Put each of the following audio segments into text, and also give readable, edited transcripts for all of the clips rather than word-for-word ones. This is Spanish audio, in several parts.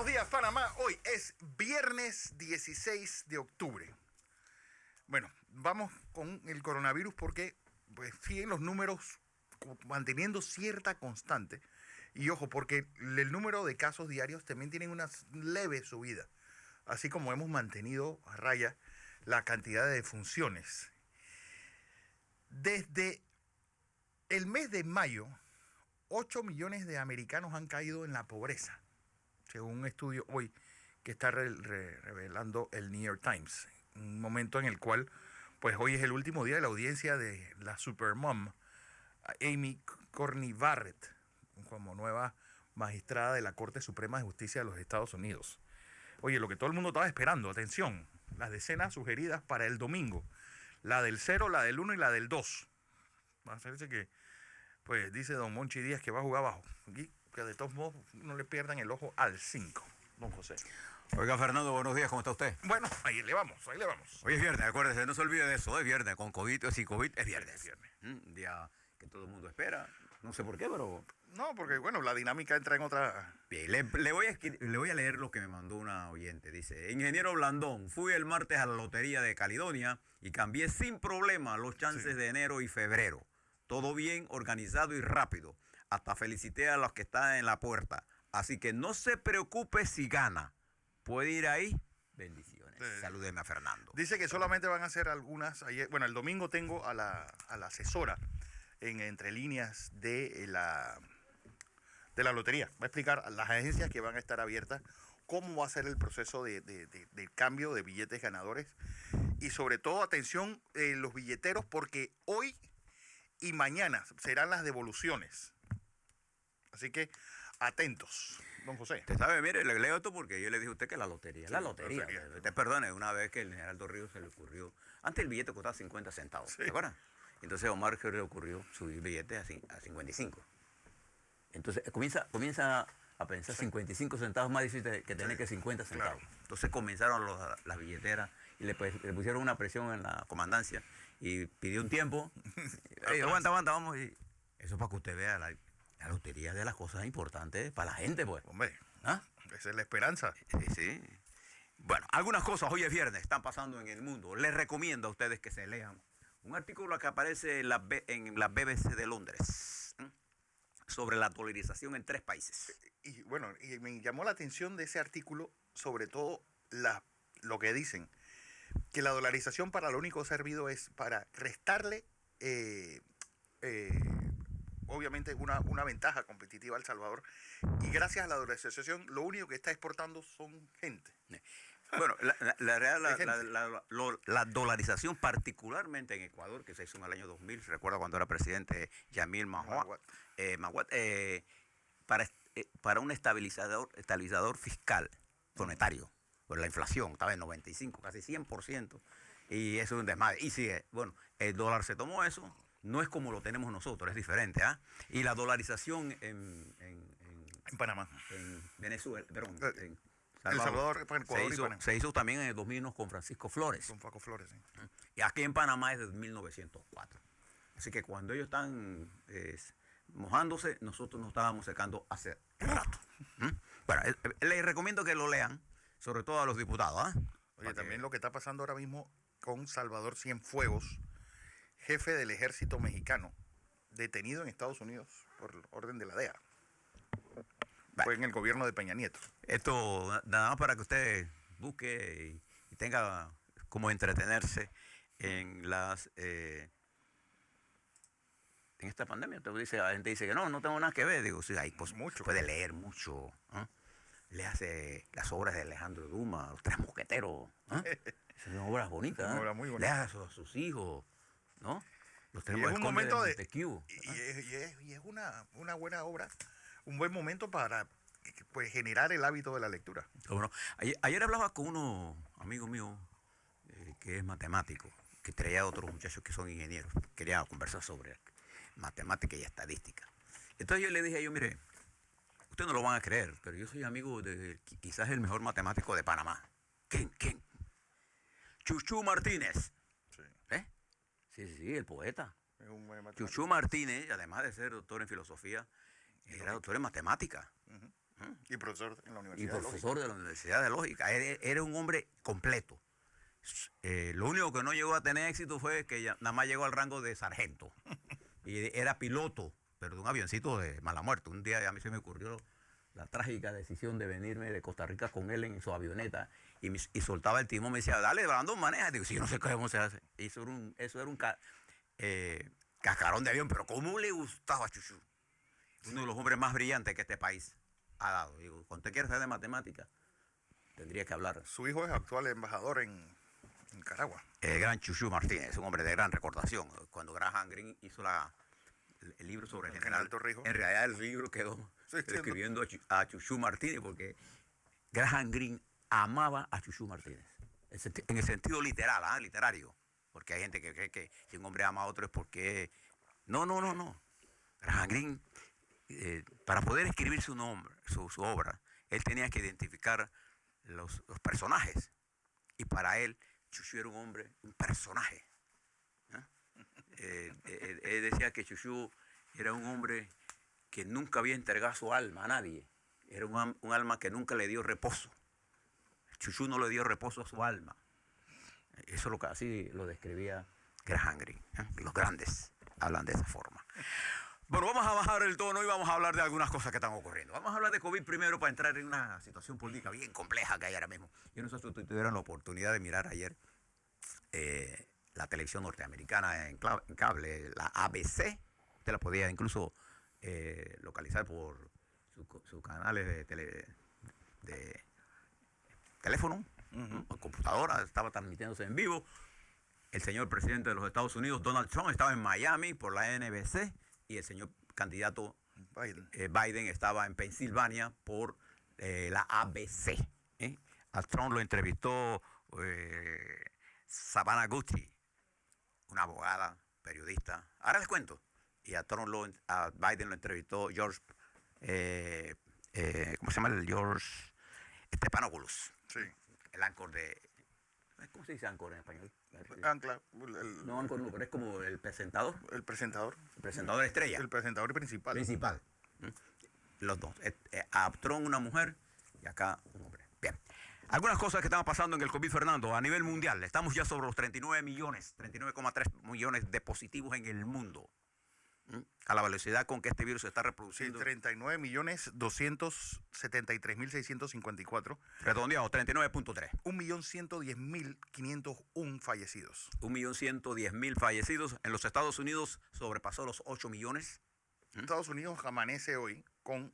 Buenos días, Panamá. Hoy es viernes 16 de octubre. Bueno, vamos con el coronavirus porque pues, siguen los números manteniendo cierta constante. Y ojo, porque el número de casos diarios también tienen una leve subida. Así como hemos mantenido a raya la cantidad de defunciones. Desde el mes de mayo, 8 millones de americanos han caído en la pobreza, según un estudio hoy que está revelando el New York Times. Un momento en el cual, pues hoy es el último día de la audiencia de la Supermom, Amy Coney Barrett, como nueva magistrada de la Corte Suprema de Justicia de los Estados Unidos. Oye, lo que todo el mundo estaba esperando, atención, las decenas sugeridas para el domingo. La del 0, la del 1 y la del 2. Va a hacerse que, pues dice don Monchi Díaz que va a jugar abajo. Aquí, que de todos modos no le pierdan el ojo al 5, don José. Oiga, Fernando, buenos días, ¿cómo está usted? Bueno, ahí le vamos, ahí le vamos. Hoy es viernes, acuérdese, no se olvide de eso, es viernes, con COVID o sin COVID, es viernes. Es viernes. Un día que todo el mundo espera, no sé por qué, pero... No, porque bueno, la dinámica entra en otra... Bien, le voy a leer lo que me mandó una oyente. Dice: Ingeniero Blandón, fui el martes a la Lotería de Caledonia y cambié sin problema los chances de enero y febrero. Todo bien, organizado y rápido. Hasta felicité a los que están en la puerta. Así que no se preocupe si gana. Puede ir ahí. Bendiciones. Sí. Salúdeme a Fernando. Dice que solamente van a hacer algunas... Ayer, bueno, el domingo tengo a la asesora en Entre Líneas de la lotería. Va a explicar a las agencias que van a estar abiertas cómo va a ser el proceso de cambio de billetes ganadores. Y sobre todo, atención, los billeteros, porque hoy y mañana serán las devoluciones. Así que atentos, don José. Usted sabe, mire, le leo esto porque yo le dije a usted que la lotería. Sí, la lotería. lotería. Usted perdone, una vez que el Geraldo Ríos se le ocurrió. Antes el billete costaba 50 centavos, Sí. ¿se acuerdan? Entonces a Omar se le ocurrió subir billetes a 55. Entonces comienza a pensar 55 centavos más difícil que tener que 50 centavos. Claro. Entonces comenzaron las billeteras y le pusieron una presión en la comandancia y pidió un tiempo. Ey, aguanta, vamos. Y eso para que usted vea la lotería de las cosas importantes para la gente, pues. Hombre, ¿Ah? esa es la esperanza. Sí. Bueno, algunas cosas hoy es viernes, están pasando en el mundo. Les recomiendo a ustedes que se lean un artículo que aparece en la BBC de Londres sobre la dolarización en 3 países. Y bueno, y me llamó la atención de ese artículo, sobre todo lo que dicen, que la dolarización para lo único que ha servido es para restarle, obviamente, una ventaja competitiva a El Salvador. Y gracias a la dolarización, lo único que está exportando son gente. Bueno, la dolarización, particularmente en Ecuador, que se hizo en el año 2000, recuerdo cuando era presidente Yamil Mahuat, para un estabilizador fiscal monetario, por la inflación estaba en 95, casi 100%, y eso es un desmadre. Y sigue, bueno, el dólar se tomó eso, no es como lo tenemos nosotros, es diferente, ¿ah? Y la dolarización en Panamá. en Venezuela, perdón, en El Salvador, Ecuador y Panamá. se hizo también en el 2001 con Francisco Flores. Con Paco Flores, sí. Y aquí en Panamá es desde 1904. Así que cuando ellos están mojándose, nosotros nos estábamos secando hace rato. Bueno, les recomiendo que lo lean, sobre todo a los diputados. Oye, también lo que está pasando ahora mismo con Salvador Cienfuegos, jefe del ejército mexicano, detenido en Estados Unidos por orden de la DEA. Fue en el gobierno de Peña Nieto. Esto nada más para que usted busque y tenga como entretenerse en en esta pandemia. La gente dice que no tengo nada que ver. Digo, sí, ahí pues, Mucho. puede leer mucho. Le hace las obras de Alejandro Dumas, Los Tres Mosqueteros. Son obras bonitas. Una obra muy bonita. Le hace a sus hijos, ¿no? Los Tres Y es un momento de... Montesquieu. Y es una buena obra, un buen momento para pues, generar el hábito de la lectura. Bueno, ayer hablaba con uno amigo mío que es matemático, que traía a otros muchachos que son ingenieros. Quería conversar sobre matemática y estadística. Entonces yo le dije mire, ustedes no lo van a creer, pero yo soy amigo de quizás el mejor matemático de Panamá. ¿Quién? Chuchu Martínez. Sí. Sí, el poeta. Es un buen matemático. Chuchu Martínez, además de ser doctor en filosofía, era doctor en matemática. Y profesor en la y Universidad de Lógica. profesor de la Universidad de Lógica. Era un hombre completo. Lo único que no llegó a tener éxito fue que nada más llegó al rango de sargento. Y era piloto, pero de un avioncito de mala muerte. Un día a mí se me ocurrió la trágica decisión de venirme de Costa Rica con él en su avioneta y soltaba el timón, me decía, dale, Brandon, maneja. Digo, sí, yo no sé cómo se hace. Eso era un cascarón de avión, pero cómo le gustaba a Chuchu. Uno de los hombres más brillantes que este país ha dado. Digo, cuando usted quiere saber de matemáticas, tendría que hablar. Su hijo es actual embajador en Nicaragua. El gran Chuchu Martínez, un hombre de gran recordación. Cuando Graham Greene hizo el libro sobre el general Torrijos, en realidad el libro quedó escribiendo a Chuchu Martínez, porque Graham Greene amaba a Chuchu Martínez. En el sentido literal, literario. Porque hay gente que cree que si un hombre ama a otro es porque... No. Graham Greene, para poder escribir su obra, él tenía que identificar los personajes. Y para él, Chuchu era un hombre, un personaje. Él decía que Chuchu era un hombre que nunca había entregado su alma a nadie. Era un alma que nunca le dio reposo. Chuchu no le dio reposo a su alma. Eso es lo que así lo describía Graham Greene. Los grandes hablan de esa forma. Bueno, vamos a bajar el tono y vamos a hablar de algunas cosas que están ocurriendo. Vamos a hablar de COVID primero para entrar en una situación política bien compleja que hay ahora mismo. Yo no sé si ustedes tuvieron la oportunidad de mirar ayer la televisión norteamericana en cable, la ABC. Usted la podía incluso localizar por sus canales de teléfono, o computadora, estaba transmitiéndose en vivo. El señor presidente de los Estados Unidos, Donald Trump, estaba en Miami por la NBC y el señor candidato Biden estaba en Pensilvania por la ABC. A Trump lo entrevistó Savannah Guthrie, una abogada, periodista. Ahora les cuento. Y a Biden lo entrevistó George, ¿cómo se llama? George Stephanopoulos. Sí. El áncor de... ¿Cómo se dice áncor en español? Ancla. No, áncor no, pero es como el presentador. El presentador. El presentador estrella. El presentador principal. Los dos. A Trump una mujer y acá un hombre. Bien. Algunas cosas que están pasando en el COVID, Fernando, a nivel mundial. Estamos ya sobre los 39,3 millones de positivos en el mundo. A la velocidad con que este virus se está reproduciendo. Sí, 39.273.654. Redondeado, 39.3. 1.110.501 fallecidos. 1.110.000 fallecidos. En los Estados Unidos sobrepasó los 8 millones. Estados Unidos amanece hoy con,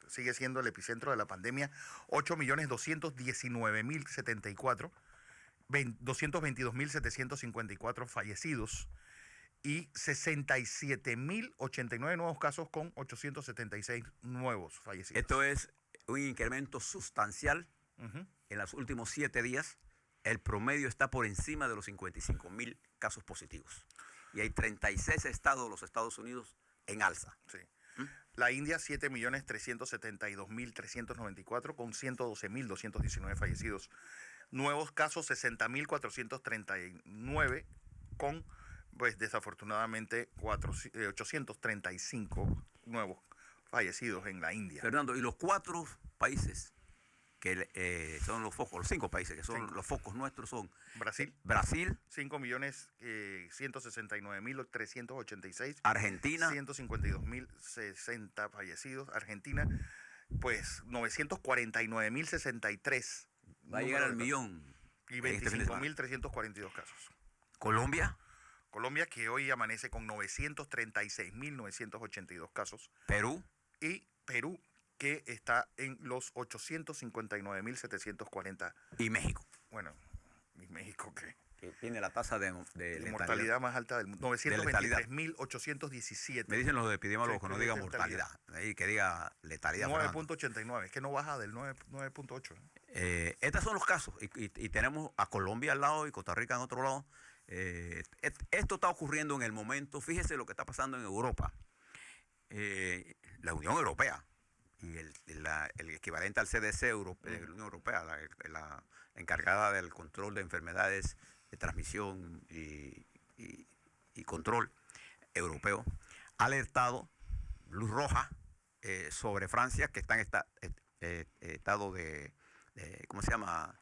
sigue siendo el epicentro de la pandemia, 8.219.074, 222.754 fallecidos y 67.089 nuevos casos con 876 nuevos fallecidos. Esto es un incremento sustancial. En los últimos 7 días. El promedio está por encima de los 55.000 casos positivos. Y hay 36 estados de los Estados Unidos en alza. Sí. La India, 7.372.394 con 112.219 fallecidos. Nuevos casos, 60.439 con, pues desafortunadamente, 835 nuevos fallecidos en la India. Fernando, y los 4 países que son los focos, los 5 países que son los focos nuestros son Brasil, 5.169.386. Argentina, 152.060 fallecidos. Argentina, pues 949.063. Va a llegar al millón. Y 25.342 casos. Colombia, que hoy amanece con 936.982 casos. Perú. Y Perú, que está en los 859.740. Y México. Bueno, ¿y México qué? Que tiene la tasa de mortalidad más alta del mundo. 923.817. Me dicen los epidemiólogos que no diga mortalidad, que diga letalidad. 9.89, es que no baja del 9.8. Estos son los casos. Y tenemos a Colombia al lado y Costa Rica en otro lado. Esto está ocurriendo en el momento. Fíjese lo que está pasando en Europa. La Unión Europea y el equivalente al CDC de la Unión Europea, la encargada del control de enfermedades de transmisión y control europeo, ha alertado luz roja sobre Francia, que está en estado ¿cómo se llama?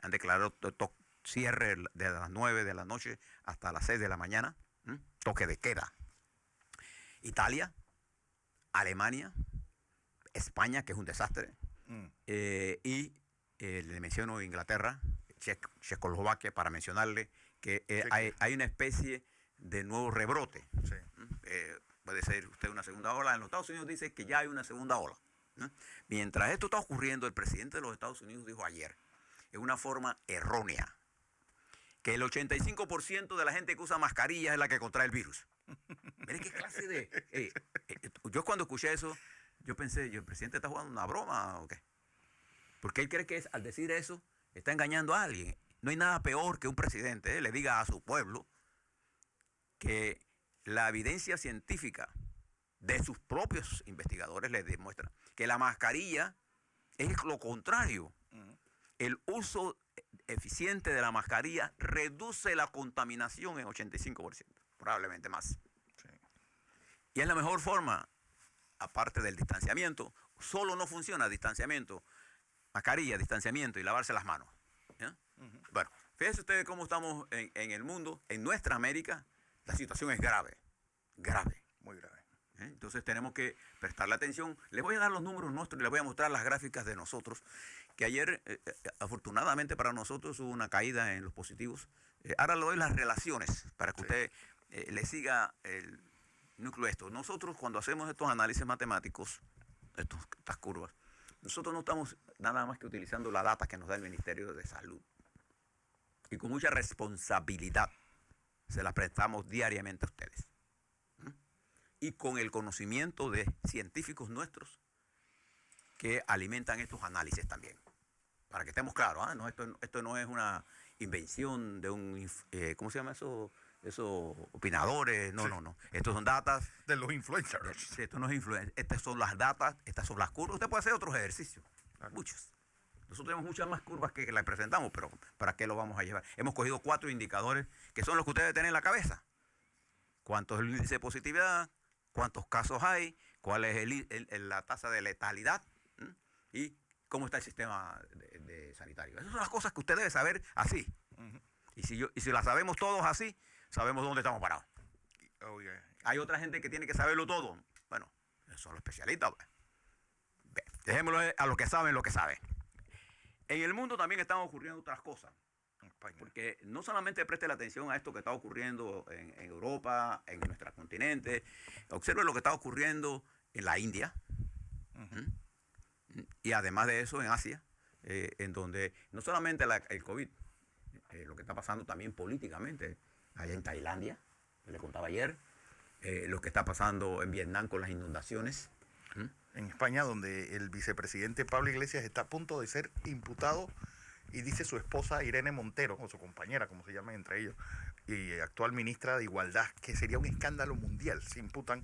Han declarado cierre de las 9 de la noche hasta las 6 de la mañana, toque de queda. Italia, Alemania, España, que es un desastre, y le menciono Inglaterra, Checoslovaquia, para mencionarle que hay una especie de nuevo rebrote. Sí. Puede ser usted una segunda ola. En los Estados Unidos dice que ya hay una segunda ola, ¿no? Mientras esto está ocurriendo, el presidente de los Estados Unidos dijo ayer, en una forma errónea, que el 85% de la gente que usa mascarillas es la que contrae el virus. Mire qué clase de... yo cuando escuché eso, yo pensé, ¿el presidente está jugando una broma o qué? Porque él cree que al decir eso está engañando a alguien. No hay nada peor que un presidente le diga a su pueblo que la evidencia científica de sus propios investigadores les demuestra que la mascarilla es lo contrario. El uso eficiente de la mascarilla reduce la contaminación en 85%, probablemente más. Sí. Y es la mejor forma, aparte del distanciamiento. Solo no funciona distanciamiento, mascarilla, distanciamiento y lavarse las manos. ¿Ya? Bueno, fíjense ustedes cómo estamos en el mundo. En nuestra América la situación es grave, grave. Muy grave. Entonces tenemos que prestarle atención. Les voy a dar los números nuestros y les voy a mostrar las gráficas de nosotros, que ayer, afortunadamente para nosotros, hubo una caída en los positivos. Ahora le doy las relaciones para que usted le siga el núcleo de esto. Nosotros, cuando hacemos estos análisis matemáticos, estas curvas, nosotros no estamos nada más que utilizando la data que nos da el Ministerio de Salud. Y con mucha responsabilidad se las prestamos diariamente a ustedes. Y con el conocimiento de científicos nuestros que alimentan estos análisis también. Para que estemos claros, ¿eh? No, esto no es una invención de un, ¿cómo se llama eso? Esos opinadores, no, no. Estos son datas. De los influencers. Sí, esto no es influencia. Estas son las datas, estas son las curvas. Usted puede hacer otros ejercicios, muchos. Nosotros tenemos muchas más curvas que las presentamos, pero ¿para qué lo vamos a llevar? Hemos cogido 4 indicadores que son los que ustedes tienen en la cabeza. ¿Cuánto es el índice de positividad? ¿Cuántos casos hay? ¿Cuál es la tasa de letalidad? ¿Y cómo está el sistema de sanitario? Esas son las cosas que usted debe saber así. Y si las sabemos todos así, sabemos dónde estamos parados. Hay otra gente que tiene que saberlo todo. Bueno, son los especialistas. Dejémoslo a los que saben lo que saben. En el mundo también están ocurriendo otras cosas. Porque no solamente preste la atención a esto que está ocurriendo en Europa, en nuestro continente, observe lo que está ocurriendo en la India, y además de eso en Asia, en donde no solamente el COVID, lo que está pasando también políticamente, allá en Tailandia, le contaba ayer, lo que está pasando en Vietnam con las inundaciones. En España, donde el vicepresidente Pablo Iglesias está a punto de ser imputado. Y dice su esposa Irene Montero, o su compañera, como se llaman entre ellos, y actual ministra de Igualdad, que sería un escándalo mundial si imputan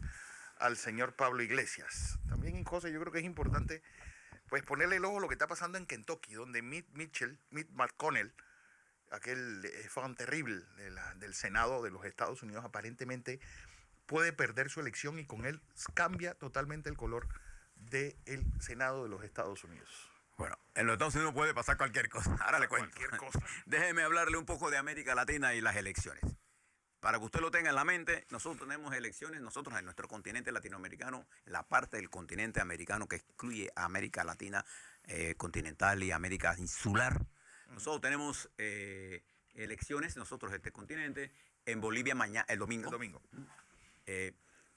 al señor Pablo Iglesias. También en cosas yo creo que es importante pues ponerle el ojo a lo que está pasando en Kentucky, donde Mitch McConnell, aquel fan terrible del Senado de los Estados Unidos, aparentemente puede perder su elección y con él cambia totalmente el color del Senado de los Estados Unidos. Bueno, en los Estados Unidos puede pasar cualquier cosa. Ahora le cuento. Cualquier cosa. Déjeme hablarle un poco de América Latina y las elecciones. Para que usted lo tenga en la mente, nosotros tenemos elecciones, nosotros en nuestro continente latinoamericano, en la parte del continente americano que excluye a América Latina continental y América insular. Nosotros tenemos elecciones, nosotros este continente, en Bolivia el domingo.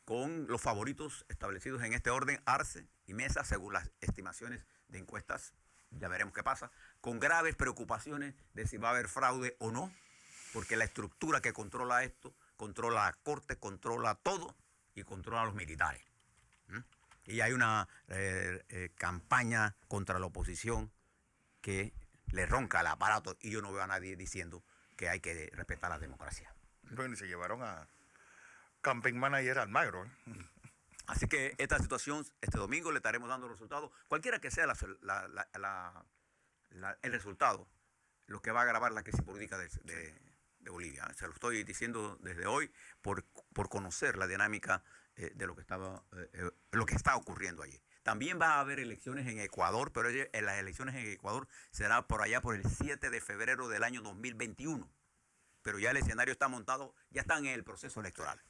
Con los favoritos establecidos en este orden, Arce y Mesa, según las estimaciones de encuestas, ya veremos qué pasa, con graves preocupaciones de si va a haber fraude o no, porque la estructura que controla esto, controla la corte, controla todo y controla a los militares. Y hay una campaña contra la oposición que le ronca el aparato y yo no veo a nadie diciendo que hay que respetar la democracia. Bueno, y se llevaron a campaign manager Almagro. Así que esta situación, este domingo le estaremos dando resultados, cualquiera que sea el resultado, lo que va a agravar la crisis política de Bolivia. Se lo estoy diciendo desde hoy por conocer la dinámica de lo que está ocurriendo allí. También va a haber elecciones en Ecuador, pero las elecciones en Ecuador será por allá por el 7 de febrero del año 2021. Pero ya el escenario está montado, ya están en el proceso electoral.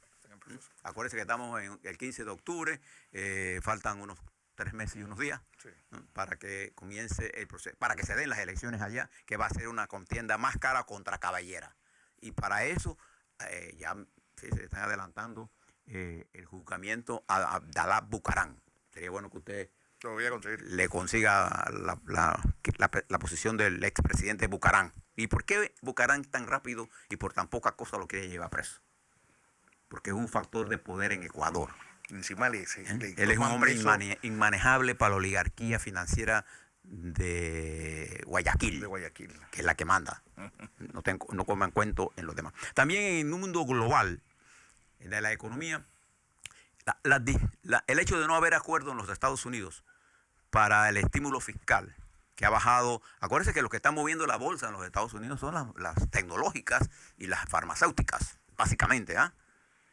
Acuérdense que estamos en el 15 de octubre, faltan unos 3 meses y unos días, sí, ¿no?, para que comience el proceso, para que se den las elecciones allá, que va a ser una contienda más cara contra cabellera. Y para eso ya se están adelantando el juzgamiento a Abdalá Bucaram. Sería bueno que usted lo voy a conseguir, le consiga la posición del expresidente Bucaram. ¿Y por qué Bucaram tan rápido y por tan poca cosa lo quiere llevar preso? Porque es un factor de poder en Ecuador. Encima él es un hombre inmanejable para la oligarquía financiera de Guayaquil, que es la que manda. No coman cuento en los demás. También en un mundo global de la economía, el hecho de no haber acuerdo en los Estados Unidos para el estímulo fiscal, que ha bajado. Acuérdense que lo que está moviendo la bolsa en los Estados Unidos son las tecnológicas y las farmacéuticas, básicamente.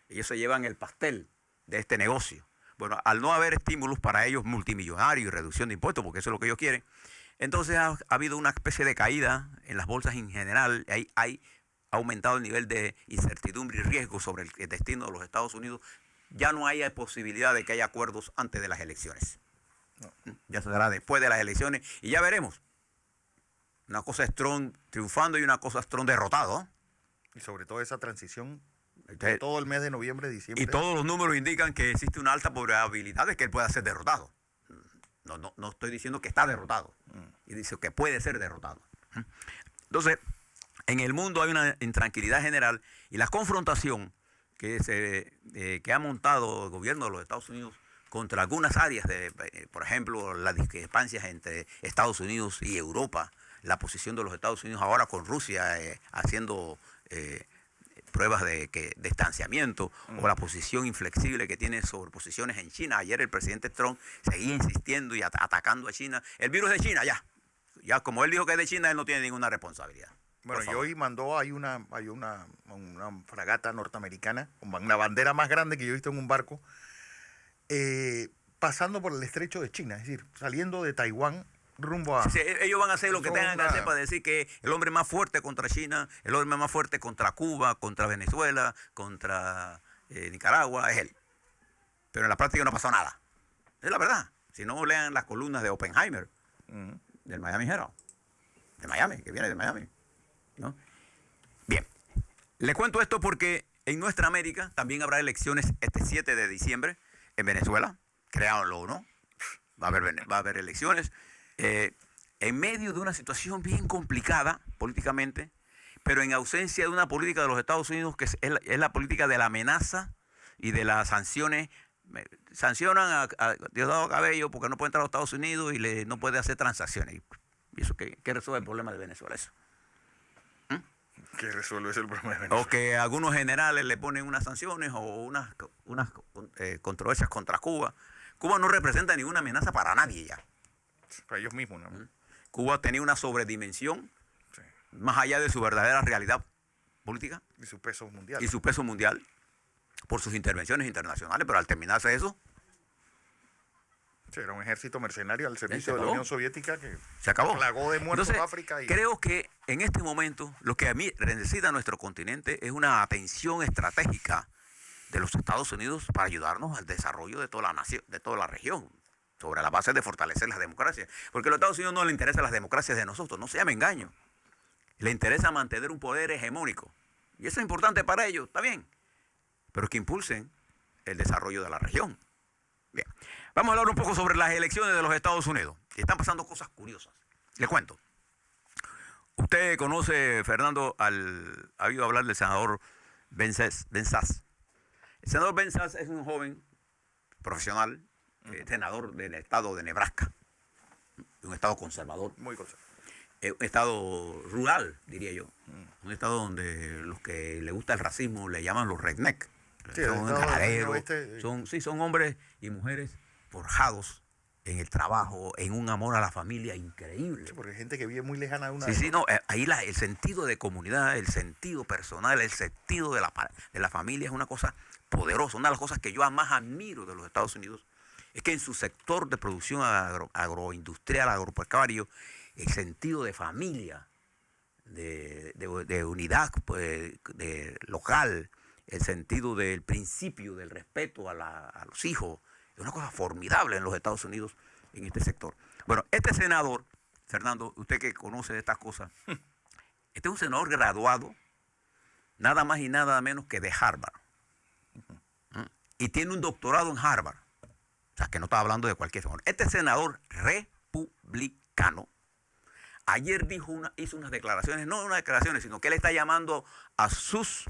Ellos se llevan el pastel de este negocio. Bueno, al no haber estímulos para ellos multimillonarios y reducción de impuestos, porque eso es lo que ellos quieren, entonces ha habido una especie de caída en las bolsas en general. Ha aumentado el nivel de incertidumbre y riesgo sobre el destino de los Estados Unidos. Ya no hay posibilidad de que haya acuerdos antes de las elecciones. No. Ya se dará después de las elecciones y ya veremos. Una cosa es Trump triunfando y una cosa es Trump derrotado. Y sobre todo esa transición, todo el mes de noviembre, diciembre. Y todos los números indican que existe una alta probabilidad de que él pueda ser derrotado. No estoy diciendo que está derrotado. Y dice que puede ser derrotado. Entonces, en el mundo hay una intranquilidad general y la confrontación que ha montado el gobierno de los Estados Unidos contra algunas áreas, por ejemplo, las discrepancias entre Estados Unidos y Europa, la posición de los Estados Unidos ahora con Rusia haciendo pruebas de distanciamiento, o la posición inflexible que tiene sobre posiciones en China. Ayer el presidente Trump seguía insistiendo y atacando a China. El virus de China, ya como él dijo que es de China, él no tiene ninguna responsabilidad. Bueno, y hoy hay una fragata norteamericana, una bandera más grande que yo he visto en un barco, pasando por el estrecho de China, es decir, saliendo de Taiwán rumbo a... Sí, ellos van a hacer lo que tengan que hacer para decir que el hombre más fuerte contra China, el hombre más fuerte contra Cuba, contra Venezuela, contra Nicaragua, es él. Pero en la práctica no pasó nada. Es la verdad. Si no, lean las columnas de Oppenheimer, del Miami Herald, de Miami, que viene de Miami, ¿no? Bien, le cuento esto porque en nuestra América también habrá elecciones este 7 de diciembre en Venezuela, créanlo o no, va a haber elecciones en medio de una situación bien complicada políticamente, pero en ausencia de una política de los Estados Unidos que es la política de la amenaza y de las sanciones. Sancionan a Diosdado Cabello porque no puede entrar a los Estados Unidos y no puede hacer transacciones. ¿Y eso qué resuelve el problema de Venezuela? Eso. ¿Qué resuelve ese problema de Venezuela? O que algunos generales le ponen unas sanciones o unas controversias contra Cuba. Cuba no representa ninguna amenaza para nadie ya. Para ellos mismos, ¿no? Cuba tenía una sobredimensión, sí, más allá de su verdadera realidad política. Y su peso mundial. Y su peso mundial por sus intervenciones internacionales, pero al terminarse eso... Sí, era un ejército mercenario al servicio de la Unión Soviética que se acabó. Plagó de muertos África. Creo que en este momento lo que a mí necesita nuestro continente es una atención estratégica de los Estados Unidos para ayudarnos al desarrollo de toda la nación, de toda la región, sobre la base de fortalecer las democracias. Porque a los Estados Unidos no les interesan las democracias de nosotros, no se llame engaño. Le interesa mantener un poder hegemónico. Y eso es importante para ellos, está bien. Pero que impulsen el desarrollo de la región. Bien, vamos a hablar un poco sobre las elecciones de los Estados Unidos. Y están pasando cosas curiosas. Le cuento. Usted conoce, Fernando, ha oído hablar del senador Ben Sasse. El senador Ben Sasse es un joven profesional, senador del estado de Nebraska, un estado conservador. Muy conservador. Un estado rural, diría yo. Un estado donde los que le gusta el racismo le llaman los redneck. Sí, son ganaderos, son hombres y mujeres forjados en el trabajo, en un amor a la familia increíble. Sí, porque hay gente que vive muy lejana de una. Sí, sí, no, ahí el sentido de comunidad, el sentido personal, el sentido de la familia es una cosa poderosa. Una de las cosas que yo más admiro de los Estados Unidos es que en su sector de producción agroindustrial, agropecuario, el sentido de familia, de unidad de local, el sentido del principio del respeto a los hijos, es una cosa formidable en los Estados Unidos en este sector. Bueno, este senador, Fernando, usted que conoce de estas cosas, este es un senador graduado, nada más y nada menos que de Harvard. Y tiene un doctorado en Harvard. O sea, que no está hablando de cualquier senador. Este senador republicano, ayer hizo unas declaraciones, no unas declaraciones, sino que él está llamando a sus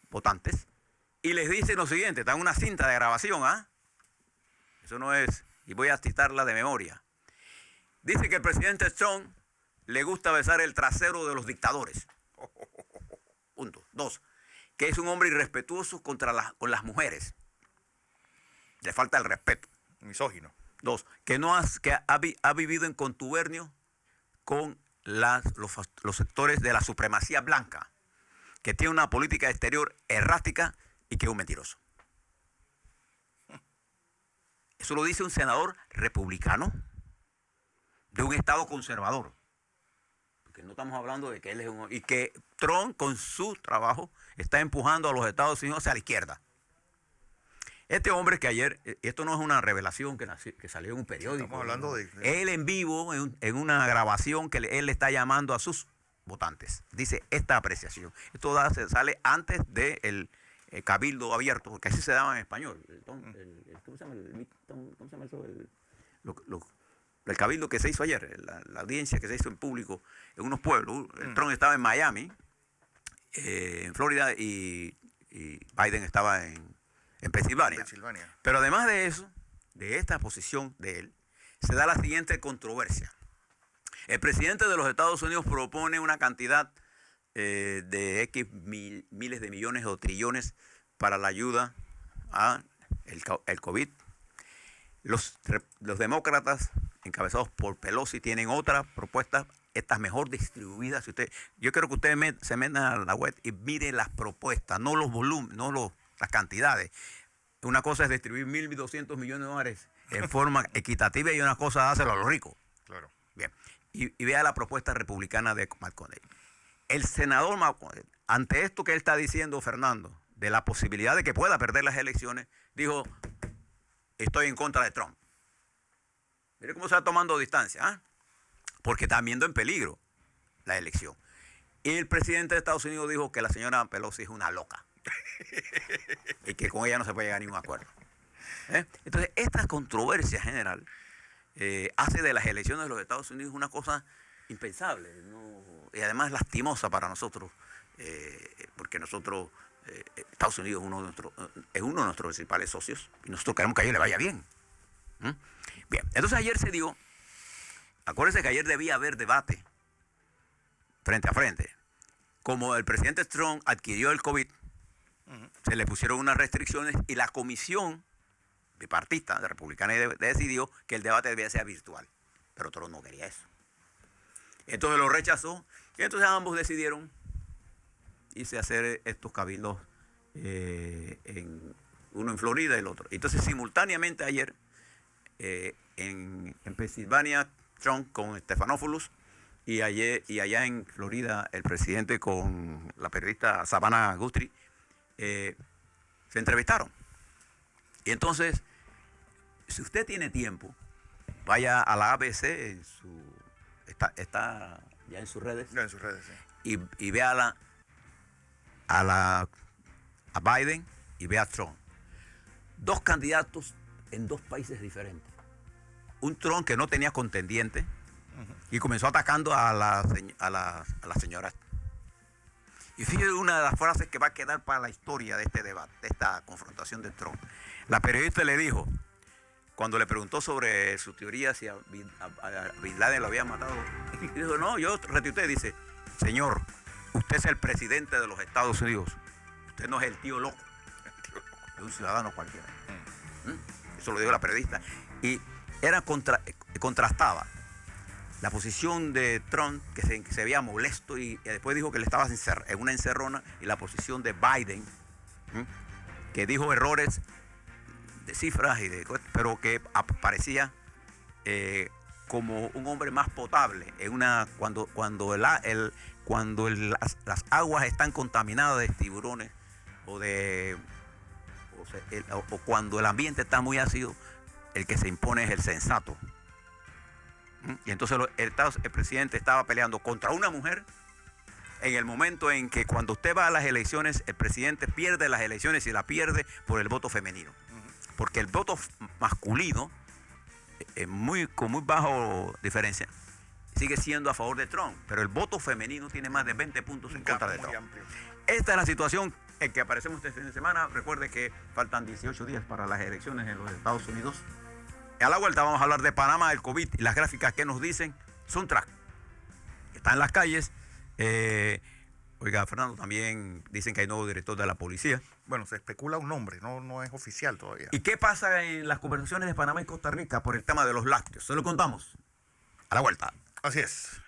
votantes y les dice lo siguiente, está en una cinta de grabación, ¿ah? Eso no es, y voy a citarla de memoria. Dice que el presidente Trump le gusta besar el trasero de los dictadores. Punto. 2, que es un hombre irrespetuoso con las mujeres. Le falta el respeto. Misógino. 2, que ha vivido en contubernio con los sectores de la supremacía blanca, que tiene una política exterior errática y que es un mentiroso. Eso lo dice un senador republicano de un estado conservador. Porque no estamos hablando de que él es y que Trump con su trabajo está empujando a los Estados Unidos hacia la izquierda. Este hombre que ayer, esto no es una revelación que salió en un periódico. Estamos hablando de... Él en vivo, en una grabación que él le está llamando a sus votantes. Dice esta apreciación. Esto sale antes del cabildo abierto, porque así se daba en español. ¿Cómo se llama eso? El cabildo que se hizo ayer, la audiencia que se hizo en público en unos pueblos. Trump estaba en Miami, en Florida, y Biden estaba en Pensilvania. Pero además de eso, de esta posición de él, se da la siguiente controversia. El presidente de los Estados Unidos propone una cantidad de X miles de millones o trillones para la ayuda a el COVID. Los demócratas, encabezados por Pelosi, tienen otra propuesta, esta mejor distribuida. Yo quiero que ustedes se metan a la web y miren las propuestas, no los volúmenes, no las cantidades. Una cosa es distribuir 1.200 millones de dólares en forma equitativa y una cosa es hacerlo a los ricos. Claro. Bien. Y vea la propuesta republicana de McConnell. El senador McConnell, ante esto que él está diciendo, Fernando, de la posibilidad de que pueda perder las elecciones, dijo, estoy en contra de Trump. Mire cómo se está tomando distancia, ¿eh? Porque está viendo en peligro la elección. Y el presidente de Estados Unidos dijo que la señora Pelosi es una loca. Y que con ella no se puede llegar a ningún acuerdo. Entonces, esta controversia general hace de las elecciones de los Estados Unidos una cosa impensable, ¿no? Y además lastimosa para nosotros, porque nosotros, Estados Unidos es uno de nuestros principales socios y nosotros queremos que a ellos le vaya bien. Bien, entonces ayer se dio, acuérdense que ayer debía haber debate frente a frente. Como el presidente Trump adquirió el COVID, se le pusieron unas restricciones y la comisión bipartita de republicana decidió que el debate debía ser virtual. Pero Trump no quería eso. Entonces lo rechazó y entonces ambos decidieron irse a hacer estos cabildos, uno en Florida y el otro. Entonces simultáneamente ayer en Pensilvania Trump con Stephanopoulos y allá en Florida el presidente con la periodista Savannah Guthrie se entrevistaron. Y entonces, si usted tiene tiempo, vaya a la ABC, está ya en sus redes. Ya en sus redes, sí. Y vea a Biden y vea a Trump. Dos candidatos en dos países diferentes. Un Trump que no tenía contendiente y comenzó atacando a la señora. Y fíjate una de las frases que va a quedar para la historia de este debate, de esta confrontación de Trump. La periodista le dijo, cuando le preguntó sobre su teoría si a Bin Laden lo había matado, dijo, no, yo retuiteé, dice, señor, usted es el presidente de los Estados Unidos, usted no es el tío loco, es un ciudadano cualquiera. Eso lo dijo la periodista. Y contrastaba la posición de Trump, que se veía molesto y después dijo que le estaba en una encerrona, y la posición de Biden, ¿m? Que dijo errores de cifras, pero que parecía como un hombre más potable cuando las aguas están contaminadas de tiburones o cuando el ambiente está muy ácido, el que se impone es el sensato. Y entonces el presidente estaba peleando contra una mujer en el momento en que cuando usted va a las elecciones, el presidente pierde las elecciones y la pierde por el voto femenino. Porque el voto masculino, con muy bajo diferencia, sigue siendo a favor de Trump, pero el voto femenino tiene más de 20 puntos en contra de Trump. Esta es la situación en que aparecemos este fin de semana. Recuerde que faltan 18 días para las elecciones en los Estados Unidos. A la vuelta vamos a hablar de Panamá, el COVID, y las gráficas que nos dicen son track. Está en las calles. Oiga, Fernando, también dicen que hay nuevo director de la policía. Bueno, se especula un nombre, no es oficial todavía. ¿Y qué pasa en las conversaciones de Panamá y Costa Rica por el tema de los lácteos? Se lo contamos a la vuelta. Así es.